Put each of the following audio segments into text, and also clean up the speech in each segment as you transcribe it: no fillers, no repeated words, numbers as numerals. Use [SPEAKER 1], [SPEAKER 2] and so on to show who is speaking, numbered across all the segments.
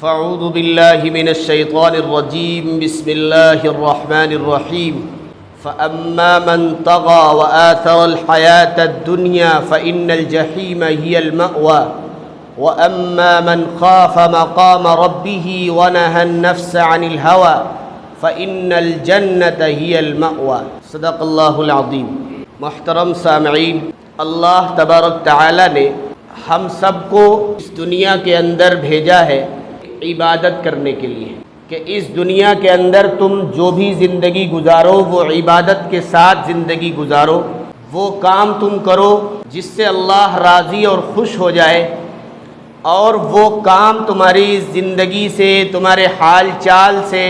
[SPEAKER 1] فاعوذ باللہ من الشیطان الرجیم بسم اللہ الرحمن الرحیم فأما من طغى وآثر الحياة الدنيا فإن الجحيم هي المأوى وأما من خاف مقام ربه ونهى النفس عن الهوى فإن الجنة هي المأوى صدق اللہ العظیم۔ محترم سامعین، اللہ تبارک تعالی نے ہم سب کو اس دنیا کے اندر بھیجا ہے عبادت کرنے کے لیے، کہ اس دنیا کے اندر تم جو بھی زندگی گزارو وہ عبادت کے ساتھ زندگی گزارو، وہ کام تم کرو جس سے اللہ راضی اور خوش ہو جائے، اور وہ کام تمہاری زندگی سے، تمہارے حال چال سے،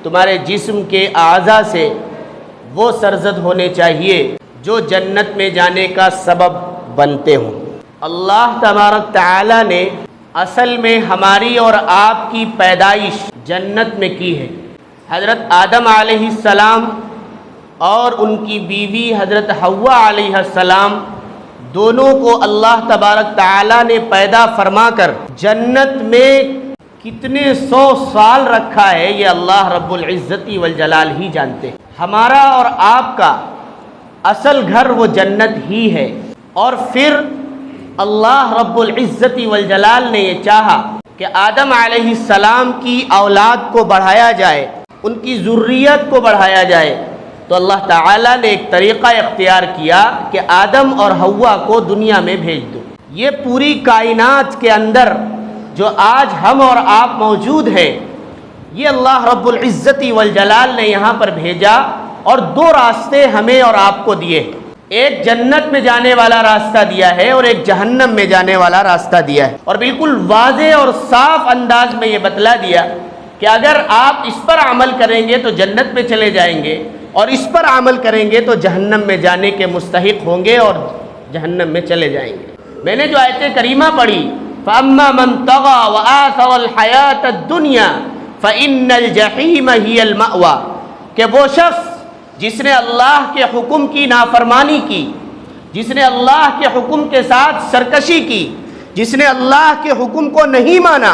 [SPEAKER 1] تمہارے جسم کے اعضاء سے وہ سرزد ہونے چاہیے جو جنت میں جانے کا سبب بنتے ہوں۔ اللہ تبارک تعالی نے اصل میں ہماری اور آپ کی پیدائش جنت میں کی ہے۔ حضرت آدم علیہ السلام اور ان کی بیوی حضرت حوا علیہ السلام دونوں کو اللہ تبارک تعالی نے پیدا فرما کر جنت میں کتنے 100 سال رکھا ہے یہ اللہ رب العزت والجلال ہی جانتے ہیں۔ ہمارا اور آپ کا اصل گھر وہ جنت ہی ہے، اور پھر اللہ رب العزت والجلال نے یہ چاہا کہ آدم علیہ السلام کی اولاد کو بڑھایا جائے، ان کی ذریت کو بڑھایا جائے، تو اللہ تعالیٰ نے ایک طریقہ اختیار کیا کہ آدم اور حوا کو دنیا میں بھیج دو۔ یہ پوری کائنات کے اندر جو آج ہم اور آپ موجود ہیں، یہ اللہ رب العزت والجلال نے یہاں پر بھیجا، اور 2 راستے ہمیں اور آپ کو دیے، ایک جنت میں جانے والا راستہ دیا ہے اور ایک جہنم میں جانے والا راستہ دیا ہے، اور بالکل واضح اور صاف انداز میں یہ بتلا دیا کہ اگر آپ اس پر عمل کریں گے تو جنت میں چلے جائیں گے، اور اس پر عمل کریں گے تو جہنم میں جانے کے مستحق ہوں گے اور جہنم میں چلے جائیں گے۔ میں نے جو آیت کریمہ پڑھی، فَأَمَّا مَن طَغَى وَآثَرَ الْحَيَاةَ الدُّنْيَا فَإِنَّ الْجَحِيمَ هِيَ الْمَأْوَى، کہ وہ شخص جس نے اللہ کے حکم کی نافرمانی کی، جس نے اللہ کے حکم کے ساتھ سرکشی کی، جس نے اللہ کے حکم کو نہیں مانا،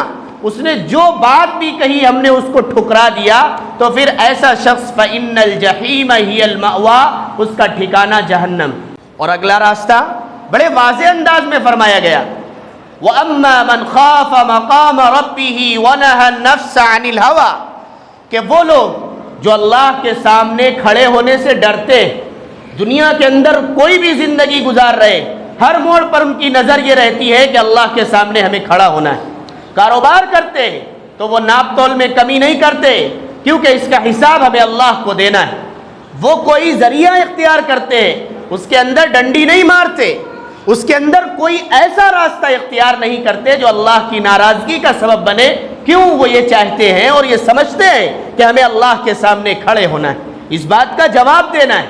[SPEAKER 1] اس نے جو بات بھی کہی ہم نے اس کو ٹھکرا دیا، تو پھر ایسا شخص فَإِنَّ الْجَحِيمَ هِيَ الْمَأْوَى، اس کا ٹھکانہ جہنم۔ اور اگلا راستہ بڑے واضح انداز میں فرمایا گیا، وَأَمَّا مَنْ خَافَ مَقَامَ رَبِّهِ وَنَهَى النَّفْسَ عَنِ الْهَوَى، کہ وہ لوگ جو اللہ کے سامنے کھڑے ہونے سے ڈرتے، دنیا کے اندر کوئی بھی زندگی گزار رہے، ہر موڑ پر ان کی نظر یہ رہتی ہے کہ اللہ کے سامنے ہمیں کھڑا ہونا ہے۔ کاروبار کرتے تو وہ ناپ تول میں کمی نہیں کرتے، کیونکہ اس کا حساب ہمیں اللہ کو دینا ہے۔ وہ کوئی ذریعہ اختیار کرتے ہیں، اس کے اندر ڈنڈی نہیں مارتے، اس کے اندر کوئی ایسا راستہ اختیار نہیں کرتے جو اللہ کی ناراضگی کا سبب بنے۔ کیوں؟ وہ یہ چاہتے ہیں اور یہ سمجھتے ہیں کہ ہمیں اللہ کے سامنے کھڑے ہونا ہے، اس بات کا جواب دینا ہے۔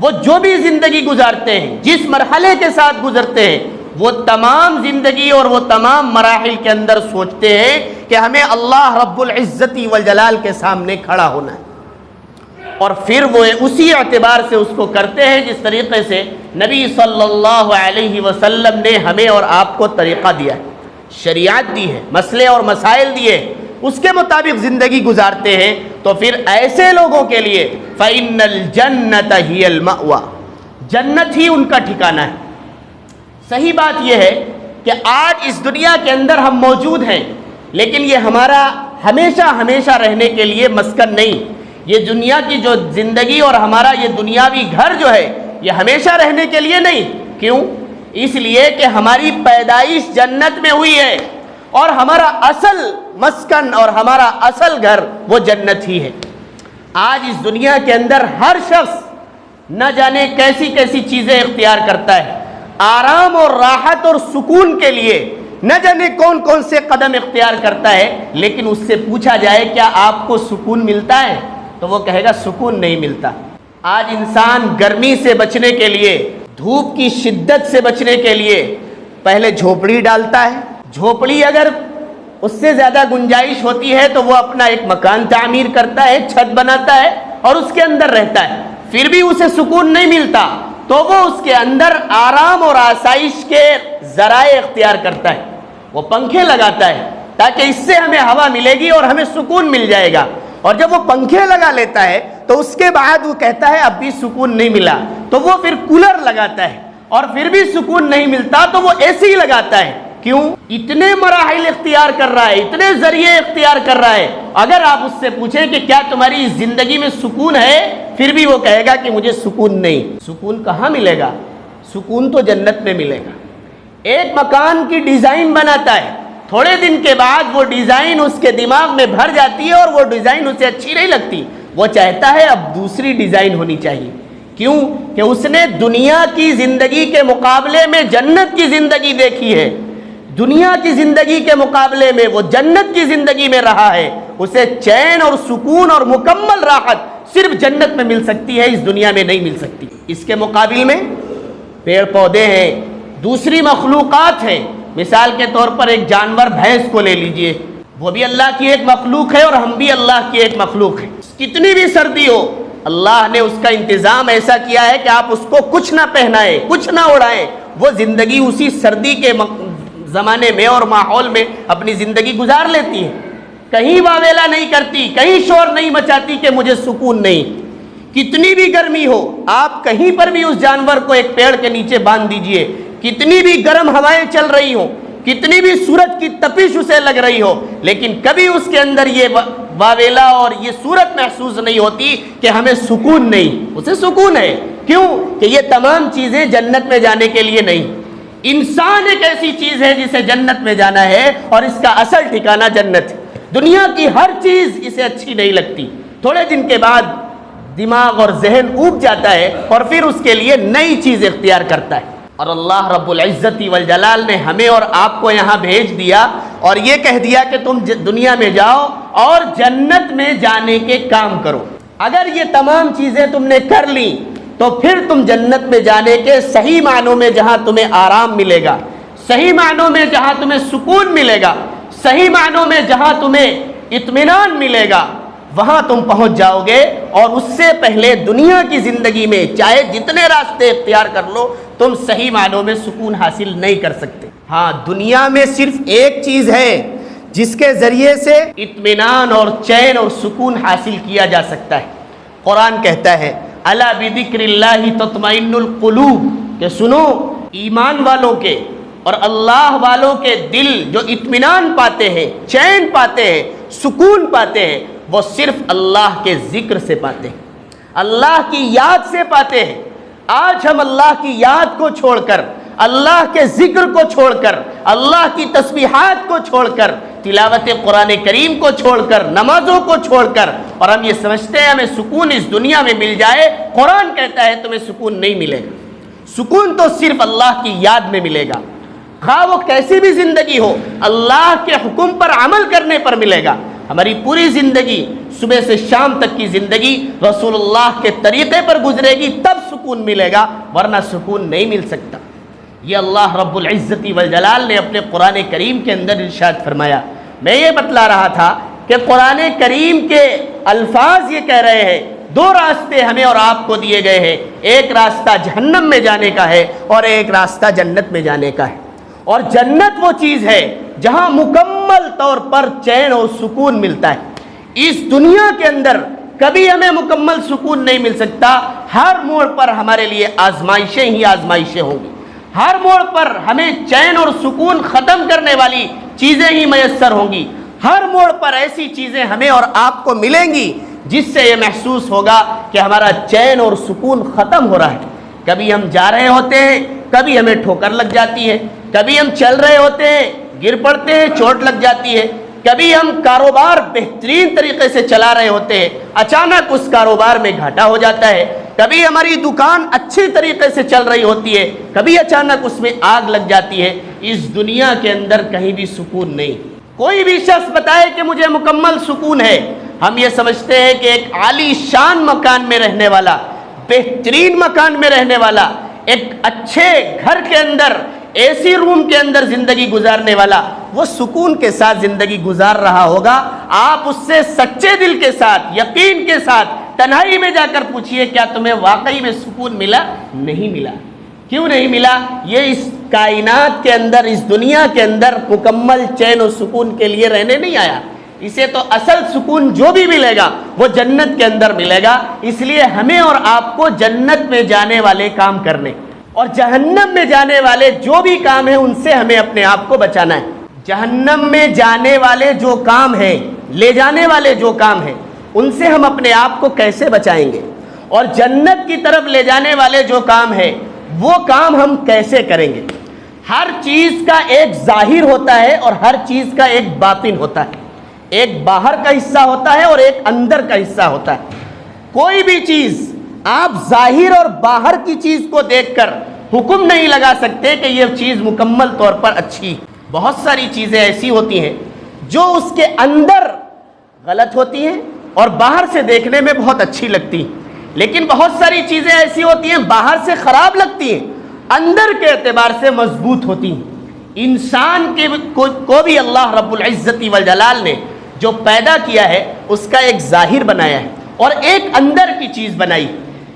[SPEAKER 1] وہ جو بھی زندگی گزارتے ہیں، جس مرحلے کے ساتھ گزرتے ہیں، وہ تمام زندگی اور وہ تمام مراحل کے اندر سوچتے ہیں کہ ہمیں اللہ رب العزت والجلال کے سامنے کھڑا ہونا ہے، اور پھر وہ اسی اعتبار سے اس کو کرتے ہیں جس طریقے سے نبی صلی اللہ علیہ وسلم نے ہمیں اور آپ کو طریقہ دیا ہے، شریعت دی ہے، مسئلے اور مسائل دیے، اس کے مطابق زندگی گزارتے ہیں، تو پھر ایسے لوگوں کے لیے فَإِنَّ الْجَنَّةَ هِيَ الْمَأْوَى، جنت ہی ان کا ٹھکانہ ہے۔ صحیح بات یہ ہے کہ آج اس دنیا کے اندر ہم موجود ہیں، لیکن یہ ہمارا ہمیشہ رہنے کے لیے مسکن نہیں، یہ دنیا کی جو زندگی اور ہمارا یہ دنیاوی گھر جو ہے یہ ہمیشہ رہنے کے لیے نہیں۔ کیوں؟ اس لیے کہ ہماری پیدائش جنت میں ہوئی ہے، اور ہمارا اصل مسکن اور ہمارا اصل گھر وہ جنت ہی ہے۔ آج اس دنیا کے اندر ہر شخص نہ جانے کیسی کیسی چیزیں اختیار کرتا ہے، آرام اور راحت اور سکون کے لیے نہ جانے کون کون سے قدم اختیار کرتا ہے، لیکن اس سے پوچھا جائے کیا آپ کو سکون ملتا ہے تو وہ کہے گا سکون نہیں ملتا۔ آج انسان گرمی سے بچنے کے لیے، دھوپ کی شدت سے بچنے کے لیے پہلے جھوپڑی ڈالتا ہے، جھوپڑی اگر اس سے زیادہ گنجائش ہوتی ہے تو وہ اپنا ایک مکان تعمیر کرتا ہے، چھت بناتا ہے اور اس کے اندر رہتا ہے، پھر بھی اسے سکون نہیں ملتا تو وہ اس کے اندر آرام اور آسائش کے ذرائع اختیار کرتا ہے، وہ پنکھے لگاتا ہے، تاکہ اس سے ہمیں ہوا ملے گی اور ہمیں سکون مل جائے گا. اور جب وہ پنکھے لگا لیتا ہے تو اس کے بعد وہ کہتا ہے اب بھی سکون نہیں ملا, تو وہ پھر کولر لگاتا ہے, اور پھر بھی سکون نہیں ملتا تو وہ اے سی لگاتا ہے. کیوں؟ اتنے مراحل اختیار کر رہا ہے, اتنے ذریعے اختیار کر رہا ہے. اگر آپ اس سے پوچھیں کہ کیا تمہاری زندگی میں سکون ہے, پھر بھی وہ کہے گا کہ مجھے سکون نہیں. سکون کہاں ملے گا؟ سکون تو جنت میں ملے گا. ایک مکان کی ڈیزائن بناتا ہے, تھوڑے دن کے بعد وہ ڈیزائن اس کے دماغ میں بھر جاتی ہے اور وہ ڈیزائن اسے اچھی نہیں لگتی, وہ چاہتا ہے اب دوسری ڈیزائن ہونی چاہیے. کیوں؟ کہ اس نے دنیا کی زندگی کے مقابلے میں جنت کی زندگی دیکھی ہے. دنیا کی زندگی کے مقابلے میں وہ جنت کی زندگی میں رہا ہے. اسے چین اور سکون اور مکمل راحت صرف جنت میں مل سکتی ہے, اس دنیا میں نہیں مل سکتی. اس کے مقابل میں پیڑ پودے ہیں, دوسری مخلوقات ہیں. مثال کے طور پر ایک جانور بھینس کو لے لیجئے, وہ بھی اللہ کی ایک مخلوق ہے اور ہم بھی اللہ کی ایک مخلوق ہیں. کتنی بھی سردی ہو, اللہ نے اس کا انتظام ایسا کیا ہے کہ آپ اس کو کچھ نہ پہنائیں, کچھ نہ اڑائیں, وہ زندگی اسی سردی کے زمانے میں اور ماحول میں اپنی زندگی گزار لیتی ہے. کہیں واویلا نہیں کرتی, کہیں شور نہیں مچاتی کہ مجھے سکون نہیں. کتنی بھی گرمی ہو, آپ کہیں پر بھی اس جانور کو ایک پیڑ کے نیچے باندھ دیجئے, کتنی بھی گرم ہوائیں چل رہی ہوں, کتنی بھی سورج کی تپش اسے لگ رہی ہو, لیکن کبھی اس کے اندر یہ واویلا اور یہ صورت محسوس نہیں ہوتی کہ ہمیں سکون نہیں. اسے سکون ہے. کیوں؟ کہ یہ تمام چیزیں جنت میں جانے کے لیے نہیں. انسان ایک ایسی چیز ہے جسے جنت میں جانا ہے اور اس کا اصل ٹھکانہ جنت ہے. دنیا کی ہر چیز اسے اچھی نہیں لگتی, تھوڑے دن کے بعد دماغ اور ذہن اوب جاتا ہے اور پھر اس کے لیے نئی چیز اختیار کرتا ہے. اور اللہ رب العزت والجلال نے ہمیں اور آپ کو یہاں بھیج دیا اور یہ کہہ دیا کہ تم دنیا میں جاؤ اور جنت میں جانے کے کام کرو. اگر یہ تمام چیزیں تم نے کر لیں تو پھر تم جنت میں جانے کے صحیح معنوں میں جہاں تمہیں آرام ملے گا, صحیح معنوں میں جہاں تمہیں سکون ملے گا, صحیح معنوں میں جہاں تمہیں اطمینان ملے گا, وہاں تم پہنچ جاؤ گے. اور اس سے پہلے دنیا کی زندگی میں چاہے جتنے راستے اختیار کر لو, تم صحیح معنوں میں سکون حاصل نہیں کر سکتے. ہاں, دنیا میں صرف ایک چیز ہے جس کے ذریعے سے اطمینان اور چین اور سکون حاصل کیا جا سکتا ہے. قرآن کہتا ہے الا بذکر اللہ تطمئن القلوب, کہ سنو, ایمان والوں کے اور اللہ والوں کے دل جو اطمینان پاتے ہیں, چین پاتے ہیں, سکون پاتے ہیں, وہ صرف اللہ کے ذکر سے پاتے ہیں, اللہ کی یاد سے پاتے ہیں. آج ہم اللہ کی یاد کو چھوڑ کر, اللہ کے ذکر کو چھوڑ کر, اللہ کی تسبیحات کو چھوڑ کر, تلاوت قرآن کریم کو چھوڑ کر, نمازوں کو چھوڑ کر, اور ہم یہ سمجھتے ہیں ہمیں سکون اس دنیا میں مل جائے. قرآن کہتا ہے تمہیں سکون نہیں ملے گا. سکون تو صرف اللہ کی یاد میں ملے گا, خواہ وہ کیسی بھی زندگی ہو, اللہ کے حکم پر عمل کرنے پر ملے گا. ہماری پوری زندگی صبح سے شام تک کی زندگی رسول اللہ کے طریقے پر گزرے گی, تب سکون ملے گا, ورنہ سکون نہیں مل سکتا. یہ اللہ رب العزت والجلال نے اپنے قرآن کریم کے اندر ارشاد فرمایا. میں یہ بتلا رہا تھا کہ قرآن کریم کے الفاظ یہ کہہ رہے ہیں دو راستے ہمیں اور آپ کو دیے گئے ہیں, ایک راستہ جہنم میں جانے کا ہے اور ایک راستہ جنت میں جانے کا ہے. اور جنت وہ چیز ہے جہاں مکمل طور پر چین اور سکون ملتا ہے. اس دنیا کے اندر کبھی ہمیں مکمل سکون نہیں مل سکتا. ہر موڑ پر ہمارے لیے آزمائشیں ہی آزمائشیں ہوں گی, ہر موڑ پر ہمیں چین اور سکون ختم کرنے والی چیزیں ہی میسر ہوں گی. ہر موڑ پر ایسی چیزیں ہمیں اور آپ کو ملیں گی جس سے یہ محسوس ہوگا کہ ہمارا چین اور سکون ختم ہو رہا ہے. کبھی ہم جا رہے ہوتے ہیں, کبھی ہمیں ٹھوکر لگ جاتی ہے, کبھی ہم چل رہے ہوتے ہیں, گر پڑتے ہیں, چوٹ لگ جاتی ہے, کبھی ہم کاروبار بہترین طریقے سے چلا رہے ہوتے ہیں, اچانک اس کاروبار میں گھاٹا ہو جاتا ہے, کبھی ہماری دکان اچھی طریقے سے چل رہی ہوتی ہے, کبھی اچانک اس میں آگ لگ جاتی ہے. اس دنیا کے اندر کہیں بھی سکون نہیں. کوئی بھی شخص بتائے کہ مجھے مکمل سکون ہے, ہم یہ سمجھتے ہیں کہ ایک عالی شان مکان میں رہنے والا, بہترین مکان میں رہنے والا, ایک اچھے گھر کے اندر, اے سی روم کے اندر زندگی گزارنے والا, وہ سکون کے ساتھ زندگی گزار رہا ہوگا. آپ اس سے سچے دل کے ساتھ, یقین کے ساتھ تنہائی میں جا کر پوچھئے کیا تمہیں واقعی میں سکون ملا؟ نہیں ملا. کیوں نہیں ملا؟ یہ اس کائنات کے اندر، اس دنیا کے اندر مکمل چین و سکون کے لیے رہنے نہیں آیا. اسے تو اصل سکون جو بھی ملے گا وہ جنت کے اندر ملے گا. اس لیے ہمیں اور آپ کو جنت میں جانے والے کام کرنے اور جہنم میں جانے والے جو بھی کام ہیں ان سے ہمیں اپنے آپ کو بچانا ہے. جہنم میں جانے والے جو کام ہیں، لے جانے والے جو کام ہیں، ان سے ہم اپنے آپ کو کیسے بچائیں گے، اور جنت کی طرف لے جانے والے جو کام ہیں وہ کام ہم کیسے کریں گے. ہر چیز کا ایک ظاہر ہوتا ہے اور ہر چیز کا ایک باطن ہوتا ہے. ایک باہر کا حصہ ہوتا ہے اور ایک اندر کا حصہ ہوتا ہے. کوئی بھی چیز آپ ظاہر اور باہر کی چیز کو دیکھ کر حکم نہیں لگا سکتے کہ یہ چیز مکمل طور پر اچھی. بہت ساری چیزیں ایسی ہوتی ہیں جو اس کے اندر غلط ہوتی ہیں اور باہر سے دیکھنے میں بہت اچھی لگتی ہیں. لیکن بہت ساری چیزیں ایسی ہوتی ہیں باہر سے خراب لگتی ہیں، اندر کے اعتبار سے مضبوط ہوتی ہیں. انسان کو بھی اللہ رب العزت والجلال نے جو پیدا کیا ہے اس کا ایک ظاہر بنایا ہے اور ایک اندر کی چیز بنائی.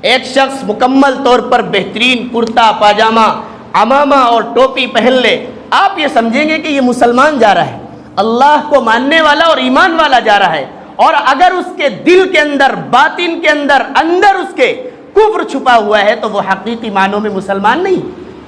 [SPEAKER 1] ایک شخص مکمل طور پر بہترین کرتا پاجامہ، عمامہ اور ٹوپی پہن لے، آپ یہ سمجھیں گے کہ یہ مسلمان جا رہا ہے، اللہ کو ماننے والا اور ایمان والا جا رہا ہے. اور اگر اس کے دل کے اندر، باطن کے اندر اس کے کفر چھپا ہوا ہے تو وہ حقیقی معنوں میں مسلمان نہیں.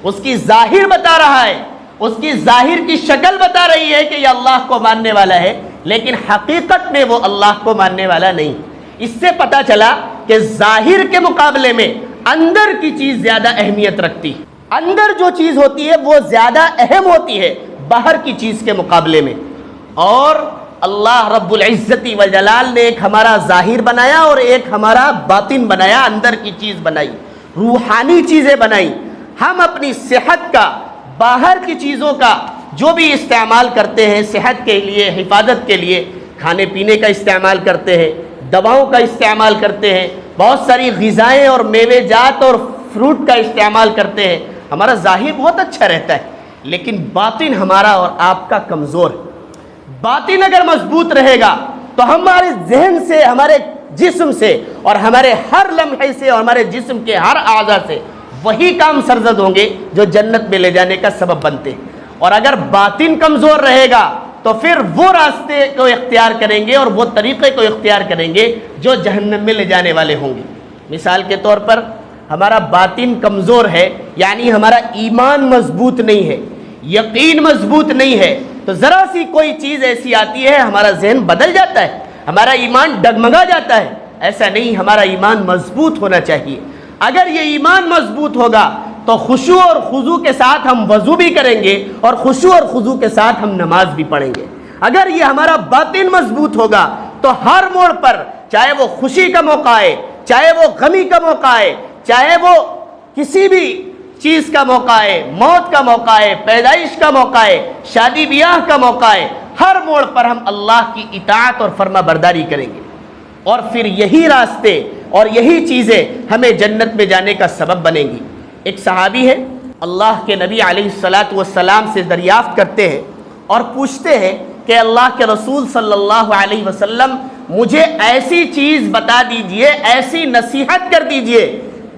[SPEAKER 1] اس کی ظاہر بتا رہا ہے، اس کی ظاہر کی شکل بتا رہی ہے کہ یہ اللہ کو ماننے والا ہے، لیکن حقیقت میں وہ اللہ کو ماننے والا نہیں. اس سے پتہ چلا کہ ظاہر کے مقابلے میں اندر کی چیز زیادہ اہمیت رکھتی ہے. اندر جو چیز ہوتی ہے وہ زیادہ اہم ہوتی ہے باہر کی چیز کے مقابلے میں. اور اللہ رب العزت والجلال نے ایک ہمارا ظاہر بنایا اور ایک ہمارا باطن بنایا، اندر کی چیز بنائی، روحانی چیزیں بنائی. ہم اپنی صحت کا، باہر کی چیزوں کا جو بھی استعمال کرتے ہیں، صحت کے لیے، حفاظت کے لیے کھانے پینے کا استعمال کرتے ہیں، دواؤں کا استعمال کرتے ہیں، بہت ساری غذائیں اور میوے جات اور فروٹ کا استعمال کرتے ہیں. ہمارا ظاہر بہت اچھا رہتا ہے لیکن باطن ہمارا اور آپ کا کمزور ہے. باطن اگر مضبوط رہے گا تو ہمارے ذہن سے، ہمارے جسم سے اور ہمارے ہر لمحے سے اور ہمارے جسم کے ہر اعضاء سے وہی کام سرزد ہوں گے جو جنت میں لے جانے کا سبب بنتے ہیں. اور اگر باطن کمزور رہے گا تو پھر وہ راستے کو اختیار کریں گے اور وہ طریقے کو اختیار کریں گے جو جہنم میں لے جانے والے ہوں گے. مثال کے طور پر ہمارا باطن کمزور ہے، یعنی ہمارا ایمان مضبوط نہیں ہے، یقین مضبوط نہیں ہے، تو ذرا سی کوئی چیز ایسی آتی ہے ہمارا ذہن بدل جاتا ہے، ہمارا ایمان ڈگمگا جاتا ہے. ایسا نہیں، ہمارا ایمان مضبوط ہونا چاہیے. اگر یہ ایمان مضبوط ہوگا تو خشوع اور خضوع کے ساتھ ہم وضو بھی کریں گے اور خشوع اور خضوع کے ساتھ ہم نماز بھی پڑھیں گے. اگر یہ ہمارا باطن مضبوط ہوگا تو ہر موڑ پر، چاہے وہ خوشی کا موقع ہے، چاہے وہ غمی کا موقع ہے، چاہے وہ کسی بھی چیز کا موقع ہے، موت کا موقع ہے، پیدائش کا موقع ہے، شادی بیاہ کا موقع ہے، ہر موڑ پر ہم اللہ کی اطاعت اور فرما برداری کریں گے. اور پھر یہی راستے اور یہی چیزیں ہمیں جنت میں جانے کا سبب بنیں گی. ایک صحابی ہے، اللہ کے نبی علیہ الصلاۃ والسلام سے دریافت کرتے ہیں اور پوچھتے ہیں کہ اللہ کے رسول صلی اللہ علیہ وسلم مجھے ایسی چیز بتا دیجئے، ایسی نصیحت کر دیجئے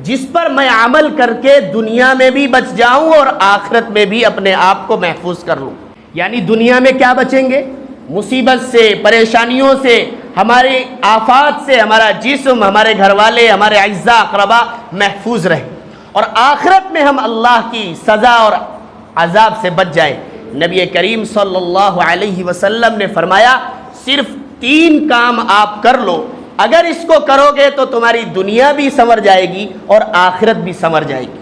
[SPEAKER 1] جس پر میں عمل کر کے دنیا میں بھی بچ جاؤں اور آخرت میں بھی اپنے آپ کو محفوظ کر لوں. یعنی دنیا میں کیا بچیں گے؟ مصیبت سے، پریشانیوں سے، ہماری آفات سے ہمارا جسم، ہمارے گھر والے، ہمارے اعزاء اقربا محفوظ رہیں، اور آخرت میں ہم اللہ کی سزا اور عذاب سے بچ جائیں. نبی کریم صلی اللہ علیہ وسلم نے فرمایا صرف 3 کام آپ کر لو، اگر اس کو کرو گے تو تمہاری دنیا بھی سنور جائے گی اور آخرت بھی سنور جائے گی.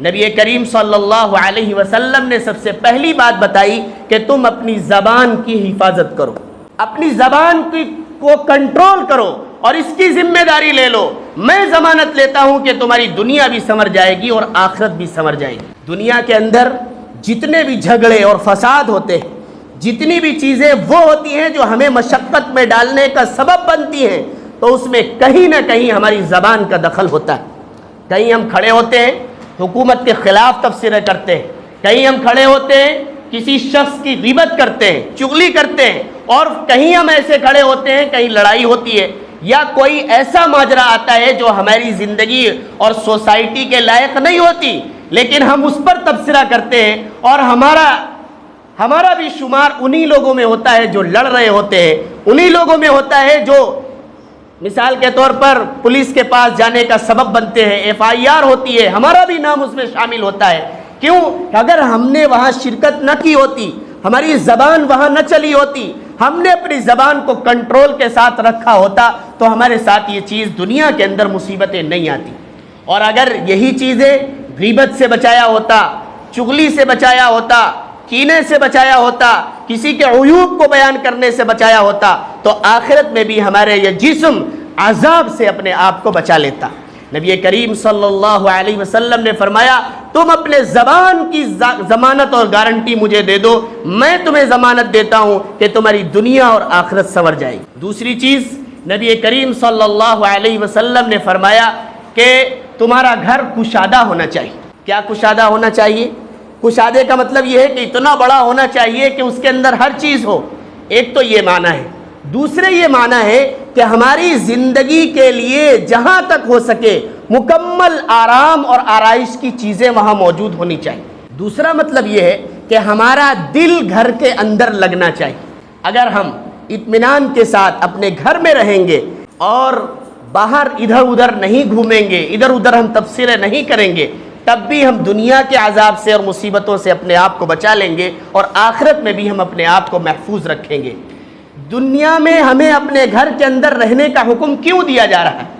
[SPEAKER 1] نبی کریم صلی اللہ علیہ وسلم نے سب سے پہلی بات بتائی کہ تم اپنی زبان کی حفاظت کرو، اپنی زبان کو کنٹرول کرو اور اس کی ذمہ داری لے لو. میں ضمانت لیتا ہوں کہ تمہاری دنیا بھی سنور جائے گی اور آخرت بھی سنور جائے گی. دنیا کے اندر جتنے بھی جھگڑے اور فساد ہوتے ہیں، جتنی بھی چیزیں وہ ہوتی ہیں جو ہمیں مشقت میں ڈالنے کا سبب بنتی ہیں، تو اس میں کہیں نہ کہیں ہماری زبان کا دخل ہوتا ہے. کہیں ہم کھڑے ہوتے ہیں حکومت کے خلاف تبصرے کرتے ہیں، کہیں ہم کھڑے ہوتے ہیں کسی شخص کی غیبت کرتے ہیں، چغلی کرتے ہیں، اور کہیں ہم ایسے کھڑے ہوتے ہیں کہیں لڑائی ہوتی ہے یا کوئی ایسا ماجرا آتا ہے جو ہماری زندگی اور سوسائٹی کے لائق نہیں ہوتی، لیکن ہم اس پر تبصرہ کرتے ہیں، اور ہمارا بھی شمار انہی لوگوں میں ہوتا ہے جو لڑ رہے ہوتے ہیں، انہی لوگوں میں ہوتا ہے جو مثال کے طور پر پولیس کے پاس جانے کا سبب بنتے ہیں، FIR ہوتی ہے، ہمارا بھی نام اس میں شامل ہوتا ہے۔ کیوں؟ اگر ہم نے وہاں شرکت نہ کی ہوتی، ہماری زبان وہاں نہ چلی ہوتی، ہم نے اپنی زبان کو کنٹرول کے ساتھ رکھا ہوتا، تو ہمارے ساتھ یہ چیز دنیا کے اندر مصیبتیں نہیں آتی۔ اور اگر یہی چیزیں غیبت سے بچایا ہوتا، چغلی سے بچایا ہوتا، کینے سے بچایا ہوتا، کسی کے عیوب کو بیان کرنے سے بچایا ہوتا، تو آخرت میں بھی ہمارے یہ جسم عذاب سے اپنے آپ کو بچا لیتا۔ نبی کریم صلی اللہ علیہ وسلم نے فرمایا، تم اپنے زبان کی ضمانت اور گارنٹی مجھے دے دو، میں تمہیں ضمانت دیتا ہوں کہ تمہاری دنیا اور آخرت سنور جائے گی۔ دوسری چیز نبی کریم صلی اللہ علیہ وسلم نے فرمایا کہ تمہارا گھر کشادہ ہونا چاہیے۔ کیا کشادہ ہونا چاہیے؟ کشادے کا مطلب یہ ہے کہ اتنا بڑا ہونا چاہیے کہ اس کے اندر ہر چیز ہو۔ ایک تو یہ معنی ہے، دوسرے یہ معنی ہے کہ ہماری زندگی کے لیے جہاں تک ہو سکے مکمل آرام اور آرائش کی چیزیں وہاں موجود ہونی چاہیے۔ دوسرا مطلب یہ ہے کہ ہمارا دل گھر کے اندر لگنا چاہیے۔ اگر ہم اطمینان کے ساتھ اپنے گھر میں رہیں گے اور باہر ادھر ادھر نہیں گھومیں گے، ادھر ادھر ہم تبصرے نہیں کریں گے، تب بھی ہم دنیا کے عذاب سے اور مصیبتوں سے اپنے آپ کو بچا لیں گے، اور آخرت میں بھی ہم اپنے آپ کو محفوظ رکھیں گے۔ دنیا میں ہمیں اپنے گھر کے اندر رہنے کا حکم کیوں دیا جا رہا ہے؟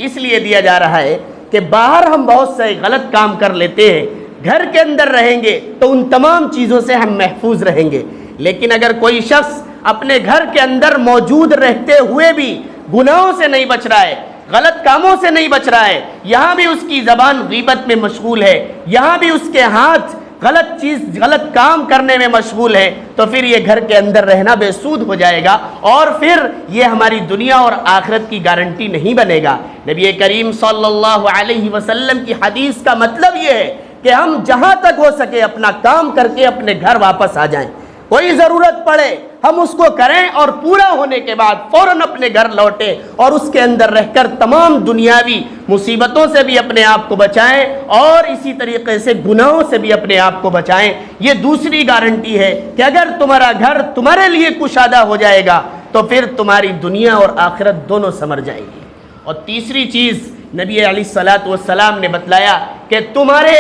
[SPEAKER 1] اس لیے دیا جا رہا ہے کہ باہر ہم بہت سے غلط کام کر لیتے ہیں، گھر کے اندر رہیں گے تو ان تمام چیزوں سے ہم محفوظ رہیں گے۔ لیکن اگر کوئی شخص اپنے گھر کے اندر موجود رہتے ہوئے بھی گناہوں سے نہیں بچ رہا ہے، غلط کاموں سے نہیں بچ رہا ہے، یہاں بھی اس کی زبان غیبت میں مشغول ہے، یہاں بھی اس کے ہاتھ غلط کام کرنے میں مشغول ہے، تو پھر یہ گھر کے اندر رہنا بے سود ہو جائے گا، اور پھر یہ ہماری دنیا اور آخرت کی گارنٹی نہیں بنے گا۔ نبی کریم صلی اللہ علیہ وسلم کی حدیث کا مطلب یہ ہے کہ ہم جہاں تک ہو سکے اپنا کام کر کے اپنے گھر واپس آ جائیں، کوئی ضرورت پڑے ہم اس کو کریں، اور پورا ہونے کے بعد فوراً اپنے گھر لوٹیں اور اس کے اندر رہ کر تمام دنیاوی مصیبتوں سے بھی اپنے آپ کو بچائیں، اور اسی طریقے سے گناہوں سے بھی اپنے آپ کو بچائیں۔ یہ دوسری گارنٹی ہے کہ اگر تمہارا گھر تمہارے لیے کشادہ ہو جائے گا تو پھر تمہاری دنیا اور آخرت دونوں سنور جائیں گی۔ اور تیسری چیز نبی علیہ الصلوۃ والسلام نے بتلایا کہ تمہارے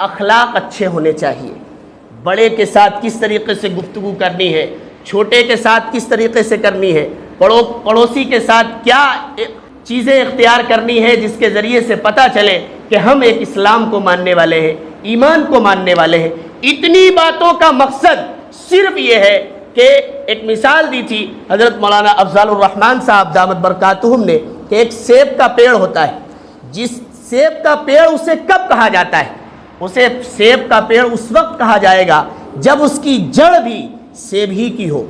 [SPEAKER 1] اخلاق اچھے ہونے چاہیے۔ بڑے کے ساتھ کس طریقے سے گفتگو کرنی ہے، چھوٹے کے ساتھ کس طریقے سے کرنی ہے، پڑوسی کے ساتھ کیا چیزیں اختیار کرنی ہے جس کے ذریعے سے پتہ چلے کہ ہم ایک اسلام کو ماننے والے ہیں، ایمان کو ماننے والے ہیں۔ اتنی باتوں کا مقصد صرف یہ ہے کہ ایک مثال دی تھی حضرت مولانا افضل الرحمن صاحب دامت برکاتہم نے کہ ایک سیب کا پیڑ ہوتا ہے، جس سیب کا پیڑ اسے کب کہا جاتا ہے؟ اسے سیب کا پیڑ اس وقت کہا جائے گا جب اس کی جڑ بھی سیب ہی کی ہو،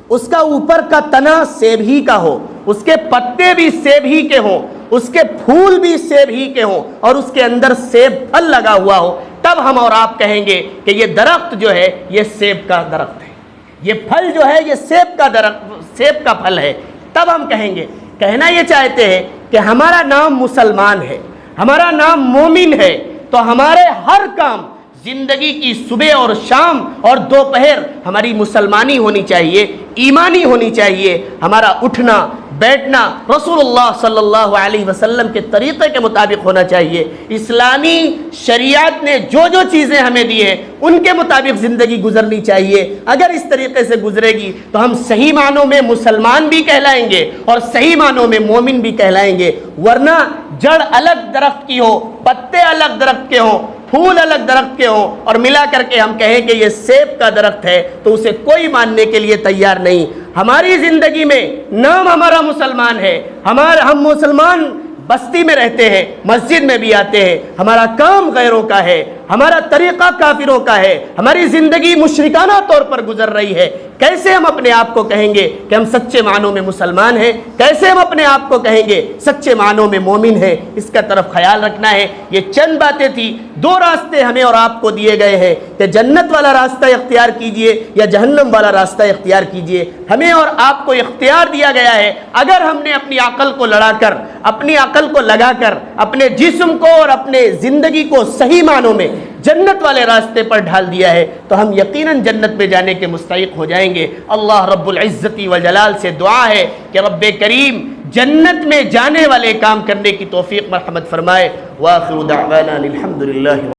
[SPEAKER 1] اس کا اوپر کا تنا سیب ہی کا ہو، اس کے پتے بھی سیب ہی کے ہوں، اس کے پھول بھی سیب ہی کے ہوں، اور اس کے اندر سیب پھل لگا ہوا ہو، تب ہم اور آپ کہیں گے کہ یہ درخت جو ہے یہ سیب کا درخت ہے، یہ پھل جو ہے یہ سیب کا درخت، سیب کا پھل ہے، تب ہم کہیں گے۔ کہنا یہ چاہتے ہیں کہ ہمارا نام مسلمان ہے، ہمارا نام مومن ہے، تو ہمارے ہر کام زندگی کی صبح اور شام اور دوپہر ہماری مسلمانی ہونی چاہیے، ایمانی ہونی چاہیے، ہمارا اٹھنا بیٹھنا رسول اللہ صلی اللہ علیہ وسلم کے طریقے کے مطابق ہونا چاہیے۔ اسلامی شریعت نے جو جو چیزیں ہمیں دی ہیں ان کے مطابق زندگی گزرنی چاہیے۔ اگر اس طریقے سے گزرے گی تو ہم صحیح معنوں میں مسلمان بھی کہلائیں گے اور صحیح معنوں میں مومن بھی کہلائیں گے، ورنہ جڑ الگ درخت کی ہو، پتے الگ درخت کے ہوں، پھول الگ درخت کے ہوں، اور ملا کر کے ہم کہیں کہ یہ سیب کا درخت ہے، تو اسے کوئی ماننے کے لیے تیار نہیں۔ ہماری زندگی میں نام ہمارا مسلمان ہے، ہم مسلمان بستی میں رہتے ہیں، مسجد میں بھی آتے ہیں، ہمارا کام غیروں کا ہے، ہمارا طریقہ کافروں کا ہے، ہماری زندگی مشرکانہ طور پر گزر رہی ہے، کیسے ہم اپنے آپ کو کہیں گے کہ ہم سچے معنوں میں مسلمان ہیں؟ کیسے ہم اپنے آپ کو کہیں گے سچے معنوں میں مومن ہیں؟ اس کا طرف خیال رکھنا ہے۔ یہ چند باتیں تھی، دو راستے ہمیں اور آپ کو دیے گئے ہیں کہ جنت والا راستہ اختیار کیجئے یا جہنم والا راستہ اختیار کیجئے۔ ہمیں اور آپ کو اختیار دیا گیا ہے، اگر ہم نے اپنی عقل کو لڑا کر اپنی عقل کو لگا کر اپنے جسم کو اور اپنے زندگی کو صحیح معنوں میں جنت والے راستے پر ڈھال دیا ہے تو ہم یقیناً جنت میں جانے کے مستحق ہو جائیں گے۔ اللہ رب العزت والجلال سے دعا ہے کہ رب کریم جنت میں جانے والے کام کرنے کی توفیق مرحمت فرمائے۔ وآخر دعوانا الحمدللہ۔